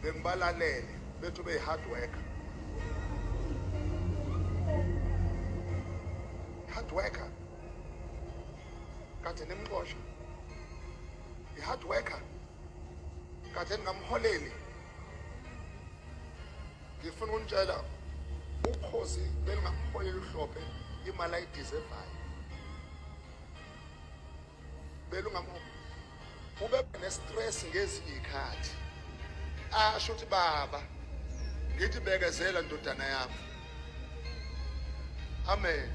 bengibalalele bethu hard worker. Hard worker. Kade nimqosha. Hard worker. Kade belingamholeli. Ngifuna ukunitshela Ukhozi belingamholeli uHlophe Imali Eyanele. Belingamholeli. Ube nestress ngezinye ikhathi. Asho ukuthi baba ngithi bekezela ndodana yami. Amen.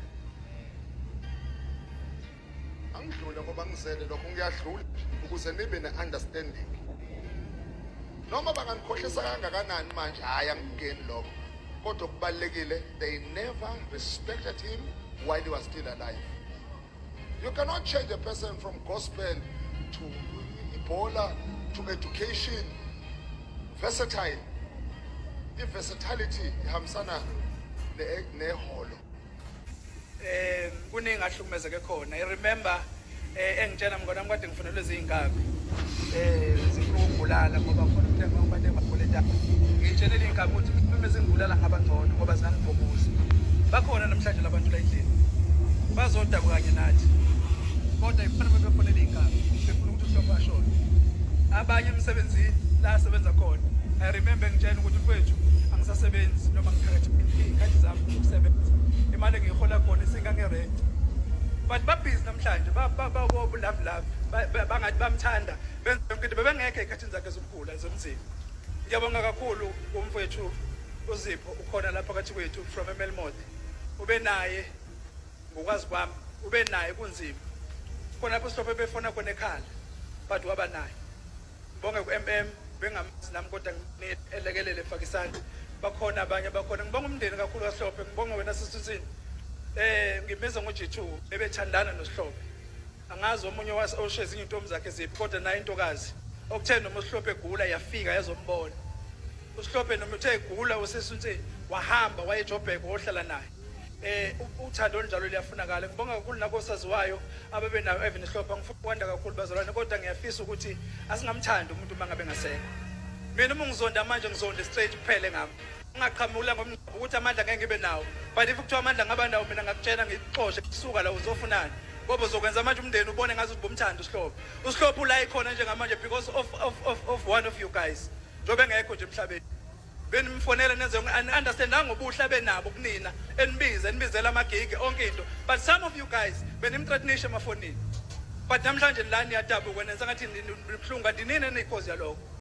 Angidlule ngoba ngizele lokho ngiyadlula ukuze nibe ne-understanding. Noma banganikhohlisa kangakanani manje hayi angingeni lokho. Kodwa kubalekile they never respected him while he was still alive. You cannot change a person from gospel to Ebola to education. Versatile. If versatility ihambisana neholo. Kuningi ahlukumezeke khona. I remember engitshela mngona wami kade ngifunelwe izingane. Zifuna ukugulala ngoba khona umntwana wami kade engaguleta. Ngitshelele ingane ukuthi kumele zingulala ngabangcono ngoba zingangibhoboza. Bakhona namhlanje labantu la endlini. Bazodabu kanye nathi. Kodwa ifanele befonele ingane. Befuna ukuthi uHlophe ashone. Abanye emsebenzini la asebenza khona. I remember ngitshela ukuthi mfethu angisasebenzi noma ngikhathi ikhathi zami zokusebenza. Imali engiyihola khona isingangerent. But babhizi namhlanje love bangathi bamthanda benze yonke into bebengekho ekhathini zakhe zokugula ezomzimba. Ngiyabonga kakhulu kumfethu uZipho ukhona lapha phakathi kwethu from eMelmode. Ube naye ngokwazi kwami ube naye kunzima. Khona lapho Sihlophe befona khona ekhaya but waba naye. Ngibonge kuMM bengamazi nami kodwa ngelekelele efakisana. Bakhona abanye bakhona ngibonga umndeni kakhulu kaSihlophe ngibonga wena sisithini ngimbiza ngoG2 bebethandana noSihlophe angazi omunye oshe ezinye intombi zakhe ziphi kodwa naye intokazi okutheni noma uSihlophe egula yafika yazombona uSihlophe noma uthe egula usesithini wahamba wayeJoburg wohlala naye uthando njalo liyafunakala ngibonga kakhulu nakosaziwayo ababe nayo uIrvin Sihlophe ngifuna ukwanda kakhulu bazalwane kodwa ngiyafisa ukuthi asingamthandi umuntu mangabe ngasekho. Mina uma ngizonda manje ngizonda straight kuphele ngami. Ungaqhamula ngomnqobo ukuthi amandla ngeke ngibe nawo. But if kuthiwa amandla ngaba nawo mina ngakutshela ngixoxe kusuka la uzofunani. Ngoba uzokwenza manje umndeni ubone ngazi ukuthi bomthanda uSihlophe. uSihlophe ula ikhona njengamanje because of one of you guys. Njobe ngekho nje emhlabeni. Benimfonela nenze understand ngobuhle benabo kunina enibizela amagigi onke into. But some of you guys benimthreatenisha emafonini. But namhlanje la niyadabu kwenza ngathi nibhlunga dinini nekhozi yaloko.